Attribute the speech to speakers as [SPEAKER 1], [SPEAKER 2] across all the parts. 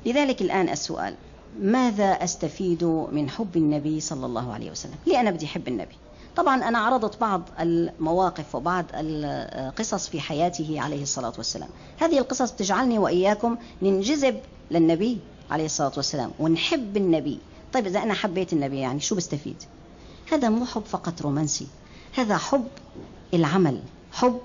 [SPEAKER 1] لذلك الآن السؤال: ماذا أستفيد من حب النبي صلى الله عليه وسلم؟ ليه أنا بدي أحب النبي؟ طبعا أنا عرضت بعض المواقف وبعض القصص في حياته عليه الصلاة والسلام. هذه القصص تجعلني وإياكم ننجذب للنبي عليه الصلاة والسلام ونحب النبي. طيب إذا أنا حبيت النبي يعني شو بستفيد؟ هذا مو حب فقط رومانسي، هذا حب العمل، حب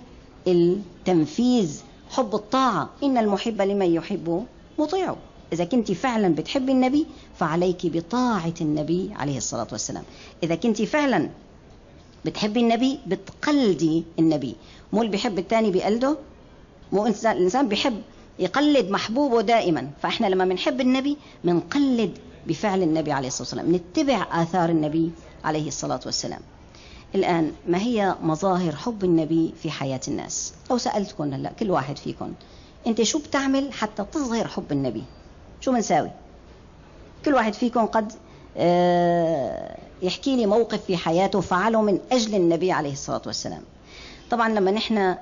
[SPEAKER 1] التنفيذ، حب الطاعة. إن المحب لمن يحب مطيعه. إذا كنت فعلا بتحب النبي فعليك بطاعة النبي عليه الصلاة والسلام. إذا كنت فعلا بتحبي النبي بتقلدي النبي، مو اللي بيحب التاني بيقلده. مو الإنسان بيحب يقلد محبوبه دائما. فإحنا لما بنحب النبي بنقلد بفعل النبي عليه الصلاة والسلام، نتبع آثار النبي عليه الصلاة والسلام. الآن ما هي مظاهر حب النبي في حياة الناس؟ لو سألتكم هلا كل واحد فيكم أنت شو بتعمل حتى تظهر حب النبي؟ شو بنساوي؟ كل واحد فيكم قد يحكي لي موقف في حياته فعله من أجل النبي عليه الصلاة والسلام. طبعا لما نحن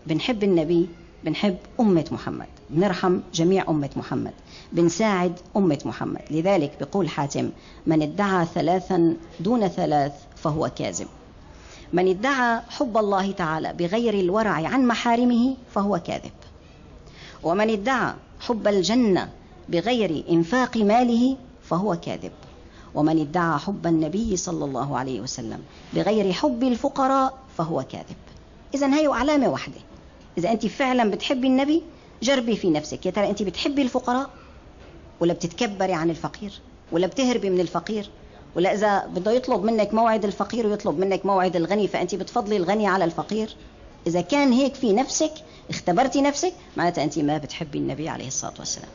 [SPEAKER 1] بنحب النبي بنحب أمة محمد، بنرحم جميع أمة محمد، بنساعد أمة محمد. لذلك بيقول حاتم: من ادعى ثلاثا دون ثلاث فهو كاذب. من ادعى حب الله تعالى بغير الورع عن محارمه فهو كاذب. ومن ادعى حب الجنة بغير إنفاق ماله فهو كاذب. ومن ادعى حب النبي صلى الله عليه وسلم بغير حب الفقراء فهو كاذب. إذن هي علامة واحدة. إذا أنت فعلا بتحبي النبي جربي في نفسك، يا ترى أنت بتحبي الفقراء ولا بتتكبري عن الفقير ولا بتهربي من الفقير؟ ولا إذا بده يطلب منك موعد الفقير ويطلب منك موعد الغني فأنت بتفضلي الغني على الفقير؟ إذا كان هيك في نفسك، اختبرتي نفسك، معناتها أنت ما بتحبي النبي عليه الصلاة والسلام.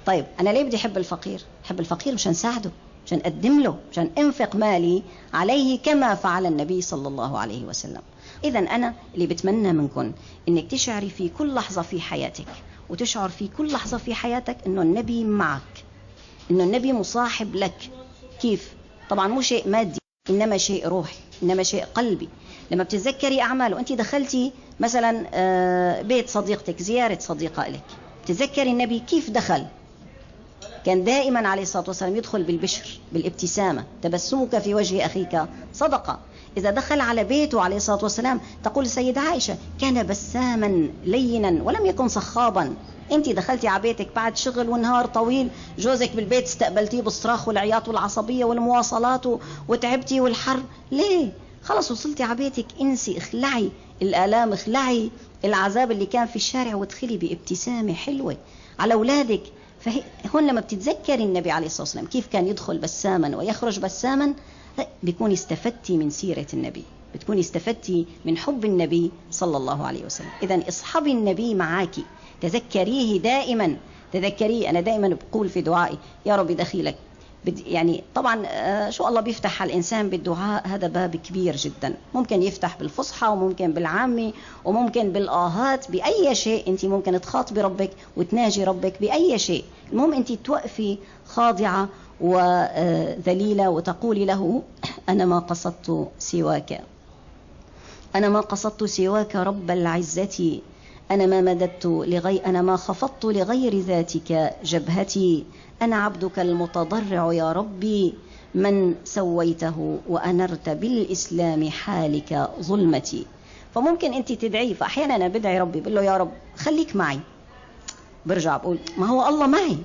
[SPEAKER 1] طيب أنا ليه بدي أحب الفقير؟ أحب الفقير مشان ساعده، مشان أقدم له، مشان أنفق مالي عليه كما فعل النبي صلى الله عليه وسلم. إذا أنا اللي بتمنى منكم إنك تشعري في كل لحظة في حياتك وتشعر في كل لحظة في حياتك إنه النبي معك، إنه النبي مصاحب لك. كيف؟ طبعا مو شيء مادي، إنما شيء روحي، إنما شيء قلبي. لما بتتذكري أعماله، أنت دخلتي مثلا بيت صديقتك، زيارة صديقة لك، تذكري النبي كيف دخل. كان دائما عليه الصلاة والسلام يدخل بالبشر، بالابتسامة. تبسمك في وجه أخيك صدقة. إذا دخل على بيته عليه الصلاة والسلام تقول السيدة عائشة: كان بساما لينا ولم يكن صخابا. أنت دخلتي على بيتك بعد شغل ونهار طويل، جوزك بالبيت استقبلتيه بالصراخ والعياط والعصبية والمواصلات وتعبتي والحر. ليه؟ خلص وصلتي على بيتك، انسي، اخلعي الآلام، اخلعي العذاب اللي كان في الشارع وادخلي بابتسامة حلوة على أولادك. فهون لما بتتذكري النبي عليه الصلاة والسلام كيف كان يدخل بساما ويخرج بساما، بيكون استفدتي من سيرة النبي، بتكون استفدتي من حب النبي صلى الله عليه وسلم. إذن اصحبي النبي معاكي، تذكريه دائما، تذكريه. أنا دائما بقول في دعائي: يا رب دخيلك. يعني طبعا شو الله بيفتح على الإنسان بالدعاء، هذا باب كبير جدا. ممكن يفتح بالفصحى وممكن بالعامي وممكن بالآهات، بأي شيء أنت ممكن تخاطبي ربك وتناجي ربك بأي شيء. المهم أنت توقفي خاضعة وذليلة وتقولي له: أنا ما قصدت سواك، أنا ما قصدت سواك رب العزة، أنا ما خفضت لغير ذاتك جبهتي، أنا عبدك المتضرع يا ربي من سويته وأنرت بالإسلام حالك ظلمتي. فممكن أنت تدعي، فأحيانا أنا بدعي ربي بقول له: يا رب خليك معي. برجع بقول: ما هو الله معي،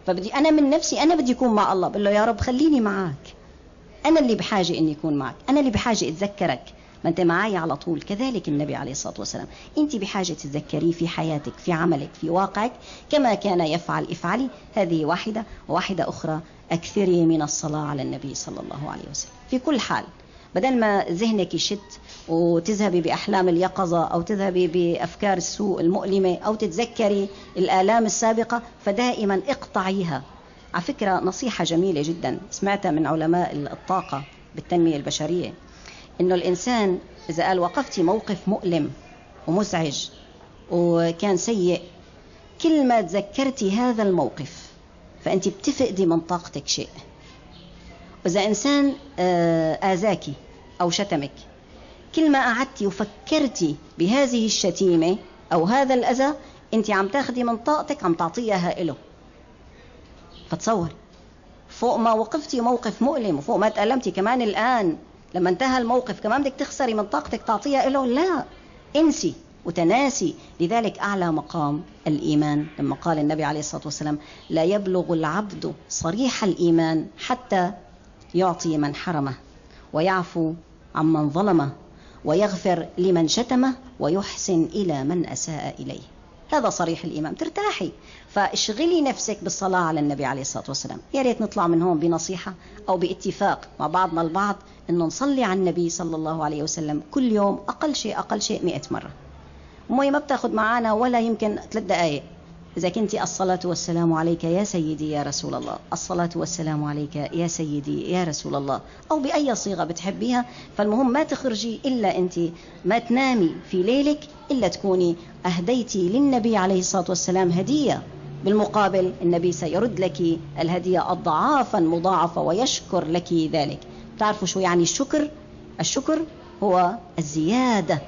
[SPEAKER 1] فبدي أنا من نفسي أنا بدي أكون مع الله. بقول له: يا رب خليني معك، أنا اللي بحاجة إني أكون معك، أنا اللي بحاجة أتذكرك، ما أنت معي على طول. كذلك النبي عليه الصلاة والسلام أنت بحاجة تتذكريه في حياتك، في عملك، في واقعك، كما كان يفعل. افعلي هذه واحدة، وواحدة أخرى: أكثري من الصلاة على النبي صلى الله عليه وسلم في كل حال. بدل ما ذهنك يشت وتذهبي بأحلام اليقظة أو تذهبي بأفكار السوء المؤلمة أو تتذكري الآلام السابقة، فدائما اقطعيها. على فكرة نصيحة جميلة جدا سمعتها من علماء الطاقة بالتنمية البشرية، إنه الإنسان إذا قال وقفتي موقف مؤلم ومزعج وكان سيء، كل ما تذكرتي هذا الموقف فأنت بتفقدي من طاقتك شيء. وإذا إنسان آذاكي أو شتمك، كل ما قعدتي وفكرتي بهذه الشتيمة أو هذا الأذى، انت عم تاخدي من طاقتك عم تعطيها إله. فتصور فوق ما وقفتي موقف مؤلم وفوق ما تألمتي كمان الآن لما انتهى الموقف كمان بدك تخسري من طاقتك تعطيها له؟ لا، انسي وتناسي. لذلك أعلى مقام الإيمان لما قال النبي عليه الصلاة والسلام: لا يبلغ العبد صريح الإيمان حتى يعطي من حرمه ويعفو عمن ظلمه ويغفر لمن شتمه ويحسن إلى من أساء إليه. هذا صريح الإيمان، ترتاحي. فاشغلي نفسك بالصلاة على النبي عليه الصلاة والسلام. يا ريت نطلع من هون بنصيحة أو باتفاق مع بعضنا البعض إنه نصلي على النبي صلى الله عليه وسلم كل يوم أقل شيء 100 مرة. وهي ما بتاخد معانا ولا يمكن 3 دقائق. إذا كنت الصلاة والسلام عليك يا سيدي يا رسول الله، الصلاة والسلام عليك يا سيدي يا رسول الله، أو بأي صيغة بتحبيها. فالمهم ما تخرجي إلا أنت، ما تنامي في ليلك إلا تكوني أهديتي للنبي عليه الصلاة والسلام هدية. بالمقابل النبي سيرد لك الهدية أضعافا مضاعفة ويشكر لك ذلك. تعرفوا شو يعني الشكر؟ الشكر هو الزيادة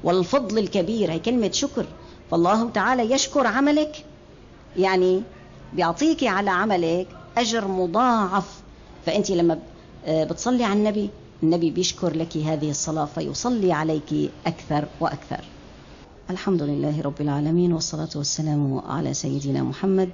[SPEAKER 1] والفضل الكبير، هي كلمة شكر. فالله تعالى يشكر عملك، يعني بيعطيك على عملك أجر مضاعف. فأنت لما بتصلي على النبي، النبي بيشكر لك هذه الصلاة فيصلي عليك أكثر وأكثر. الحمد لله رب العالمين، والصلاة والسلام على سيدنا محمد